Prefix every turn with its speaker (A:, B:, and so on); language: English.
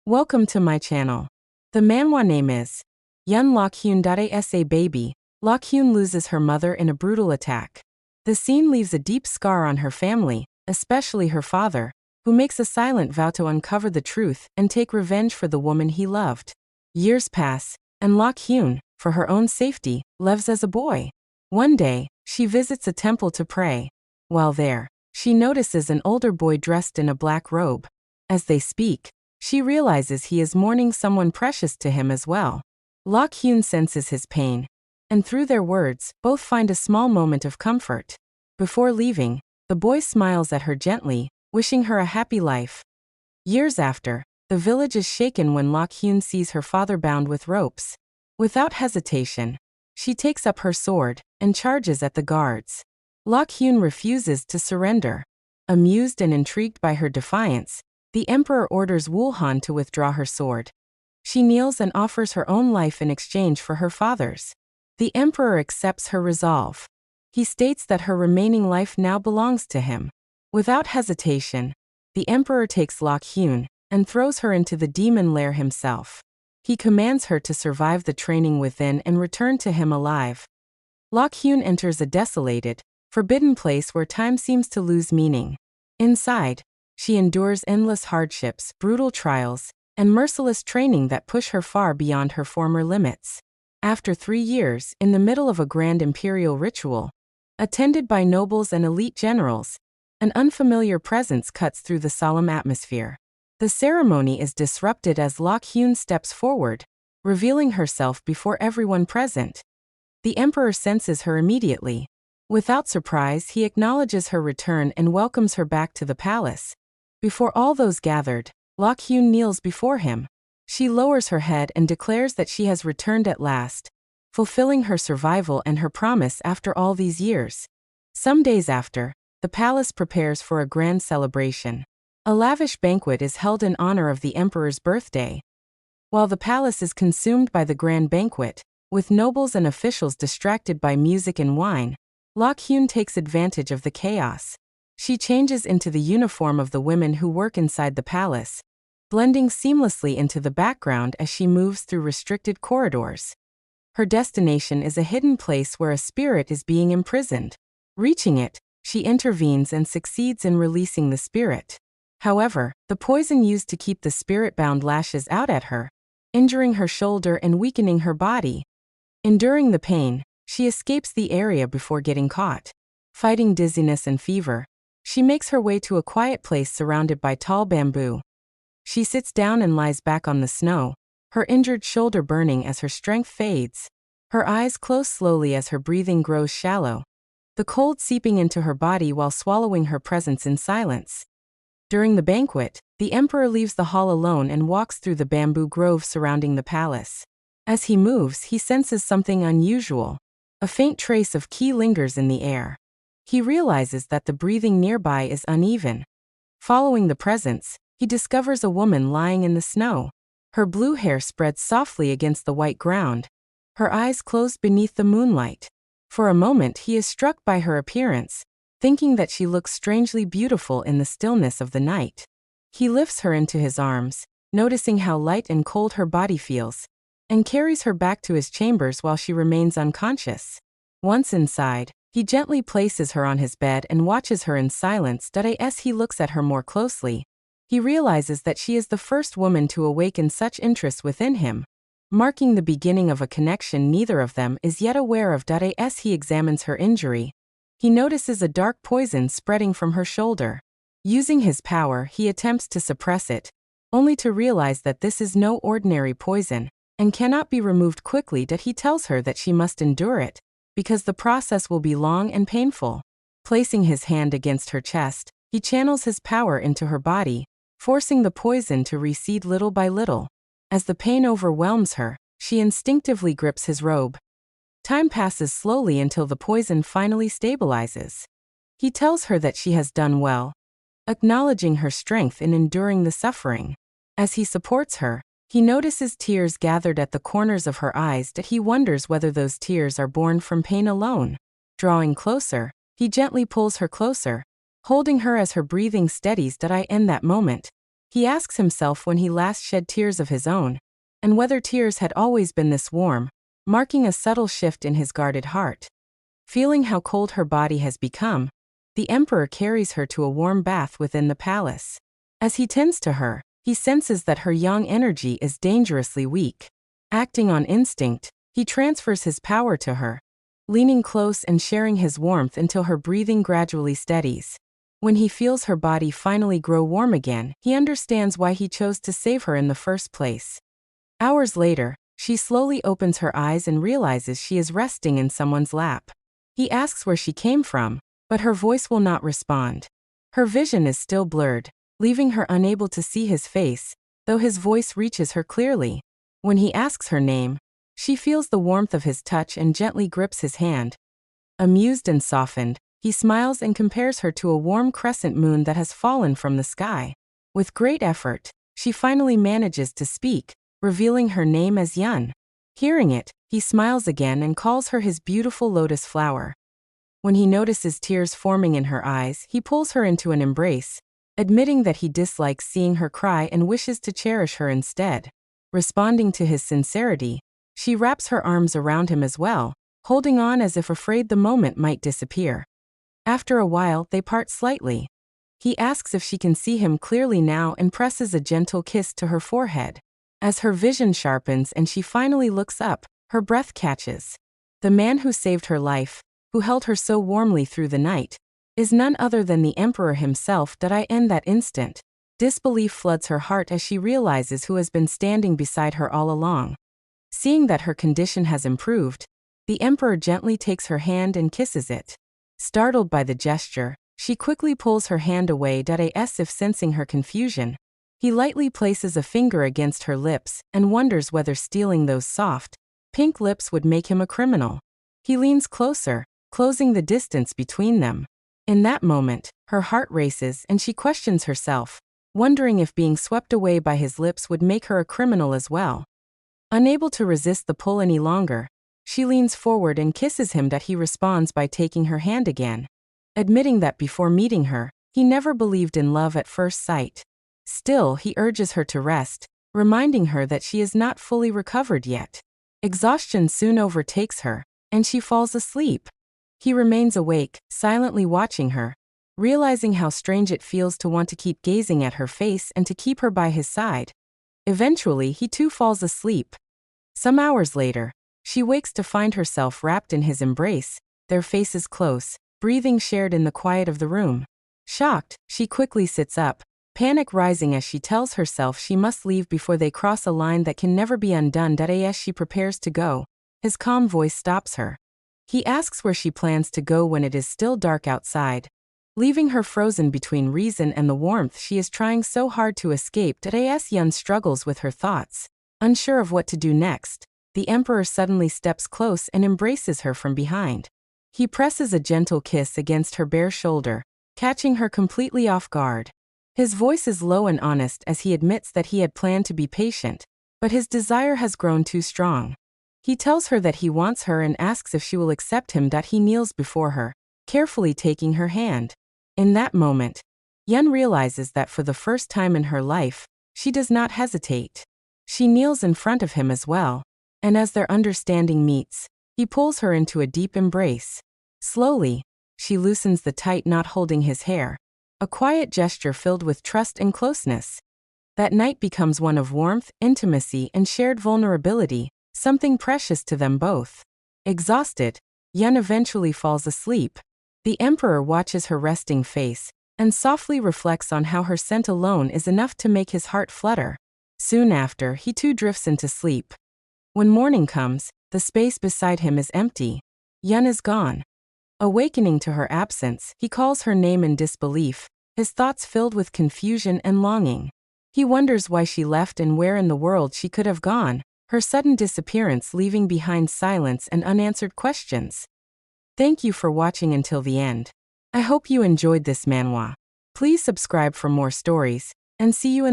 A: Welcome to my channel. The manhwa name is Yun Lokhyun.asa Baby. Lokhyun loses her mother in a brutal attack. The scene leaves a deep scar on her family, especially her father, who makes a silent vow to uncover the truth and take revenge for the woman he loved. Years pass, and Lokhyun, for her own safety, lives as a boy. One day, she visits a temple to pray. While there, she notices an older boy dressed in a black robe. As they speak, she realizes he is mourning someone precious to him as well. Lokhyun senses his pain, and through their words, both find a small moment of comfort. Before leaving, the boy smiles at her gently, wishing her a happy life. Years after, the village is shaken when Lokhyun sees her father bound with ropes. Without hesitation, she takes up her sword and charges at the guards. Lokhyun refuses to surrender. Amused and intrigued by her defiance, the emperor orders Wulhan to withdraw her sword. She kneels and offers her own life in exchange for her father's. The emperor accepts her resolve. He states that her remaining life now belongs to him. Without hesitation, the emperor takes Lokhyun and throws her into the demon lair himself. He commands her to survive the training within and return to him alive. Lokhyun enters a desolated, forbidden place where time seems to lose meaning. Inside, she endures endless hardships, brutal trials, and merciless training that push her far beyond her former limits. After 3 years, in the middle of a grand imperial ritual, attended by nobles and elite generals, an unfamiliar presence cuts through the solemn atmosphere. The ceremony is disrupted as Lokhyun steps forward, revealing herself before everyone present. The emperor senses her immediately. Without surprise, he acknowledges her return and welcomes her back to the palace. Before all those gathered, Lokhyun kneels before him. She lowers her head and declares that she has returned at last, fulfilling her survival and her promise after all these years. Some days after, the palace prepares for a grand celebration. A lavish banquet is held in honor of the emperor's birthday. While the palace is consumed by the grand banquet, with nobles and officials distracted by music and wine, Lokhyun takes advantage of the chaos. She changes into the uniform of the women who work inside the palace, blending seamlessly into the background as she moves through restricted corridors. Her destination is a hidden place where a spirit is being imprisoned. Reaching it, she intervenes and succeeds in releasing the spirit. However, the poison used to keep the spirit bound lashes out at her, injuring her shoulder and weakening her body. Enduring the pain, she escapes the area before getting caught. Fighting dizziness and fever, she makes her way to a quiet place surrounded by tall bamboo. She sits down and lies back on the snow, her injured shoulder burning as her strength fades. Her eyes close slowly as her breathing grows shallow, the cold seeping into her body while swallowing her presence in silence. During the banquet, the emperor leaves the hall alone and walks through the bamboo grove surrounding the palace. As he moves, he senses something unusual. A faint trace of qi lingers in the air. He realizes that the breathing nearby is uneven. Following the presence, he discovers a woman lying in the snow. Her blue hair spreads softly against the white ground, her eyes closed beneath the moonlight. For a moment he is struck by her appearance, thinking that she looks strangely beautiful in the stillness of the night. He lifts her into his arms, noticing how light and cold her body feels, and carries her back to his chambers while she remains unconscious. Once inside, he gently places her on his bed and watches her in silence. As he looks at her more closely, he realizes that she is the first woman to awaken such interest within him, marking the beginning of a connection neither of them is yet aware of. As he examines her injury, he notices a dark poison spreading from her shoulder. Using his power, he attempts to suppress it, only to realize that this is no ordinary poison and cannot be removed quickly. He tells her that she must endure it, because the process will be long and painful. Placing his hand against her chest, he channels his power into her body, forcing the poison to recede little by little. As the pain overwhelms her, she instinctively grips his robe. Time passes slowly until the poison finally stabilizes. He tells her that she has done well, acknowledging her strength in enduring the suffering. As he supports her, he notices tears gathered at the corners of her eyes. He wonders whether those tears are born from pain alone. Drawing closer, he gently pulls her closer, holding her as her breathing steadies. In that moment, He asks himself when he last shed tears of his own, and whether tears had always been this warm, marking a subtle shift in his guarded heart. Feeling how cold her body has become, the emperor carries her to a warm bath within the palace. As he tends to her, he senses that her young energy is dangerously weak. Acting on instinct, he transfers his power to her, leaning close and sharing his warmth until her breathing gradually steadies. When he feels her body finally grow warm again, he understands why he chose to save her in the first place. Hours later, she slowly opens her eyes and realizes she is resting in someone's lap. He asks where she came from, but her voice will not respond. Her vision is still blurred, leaving her unable to see his face, though his voice reaches her clearly. When he asks her name, she feels the warmth of his touch and gently grips his hand. Amused and softened, he smiles and compares her to a warm crescent moon that has fallen from the sky. With great effort, she finally manages to speak, revealing her name as Yun. Hearing it, he smiles again and calls her his beautiful lotus flower. When he notices tears forming in her eyes, he pulls her into an embrace, admitting that he dislikes seeing her cry and wishes to cherish her instead. Responding to his sincerity, she wraps her arms around him as well, holding on as if afraid the moment might disappear. After a while, they part slightly. He asks if she can see him clearly now and presses a gentle kiss to her forehead. As her vision sharpens and she finally looks up, her breath catches. The man who saved her life, who held her so warmly through the night, is none other than the emperor himself. In that instant, disbelief floods her heart as she realizes who has been standing beside her all along. Seeing that her condition has improved, the emperor gently takes her hand and kisses it. Startled by the gesture, she quickly pulls her hand away as if sensing her confusion. He lightly places a finger against her lips and wonders whether stealing those soft, pink lips would make him a criminal. He leans closer, closing the distance between them. In that moment, her heart races and she questions herself, wondering if being swept away by his lips would make her a criminal as well. Unable to resist the pull any longer, she leans forward and kisses him. He responds by taking her hand again, admitting that before meeting her, he never believed in love at first sight. Still, he urges her to rest, reminding her that she is not fully recovered yet. Exhaustion soon overtakes her, and she falls asleep. He remains awake, silently watching her, realizing how strange it feels to want to keep gazing at her face and to keep her by his side. Eventually, he too falls asleep. Some hours later, she wakes to find herself wrapped in his embrace, their faces close, breathing shared in the quiet of the room. Shocked, she quickly sits up, panic rising as she tells herself she must leave before they cross a line that can never be undone. As she prepares to go, his calm voice stops her. He asks where she plans to go when it is still dark outside, leaving her frozen between reason and the warmth she is trying so hard to escape. As Yun struggles with her thoughts, unsure of what to do next, the emperor suddenly steps close and embraces her from behind. He presses a gentle kiss against her bare shoulder, catching her completely off guard. His voice is low and honest as he admits that he had planned to be patient, but his desire has grown too strong. He tells her that he wants her and asks if she will accept him. He kneels before her, carefully taking her hand. In that moment, Yun realizes that for the first time in her life, she does not hesitate. She kneels in front of him as well, and as their understanding meets, he pulls her into a deep embrace. Slowly, she loosens the tight knot holding his hair, a quiet gesture filled with trust and closeness. That night becomes one of warmth, intimacy, and shared vulnerability, something precious to them both. Exhausted, Yun eventually falls asleep. The emperor watches her resting face and softly reflects on how her scent alone is enough to make his heart flutter. Soon after, he too drifts into sleep. When morning comes, the space beside him is empty. Yun is gone. Awakening to her absence, he calls her name in disbelief, his thoughts filled with confusion and longing. He wonders why she left and where in the world she could have gone, her sudden disappearance leaving behind silence and unanswered questions. Thank you for watching until the end. I hope you enjoyed this manhwa. Please subscribe for more stories, and see you in the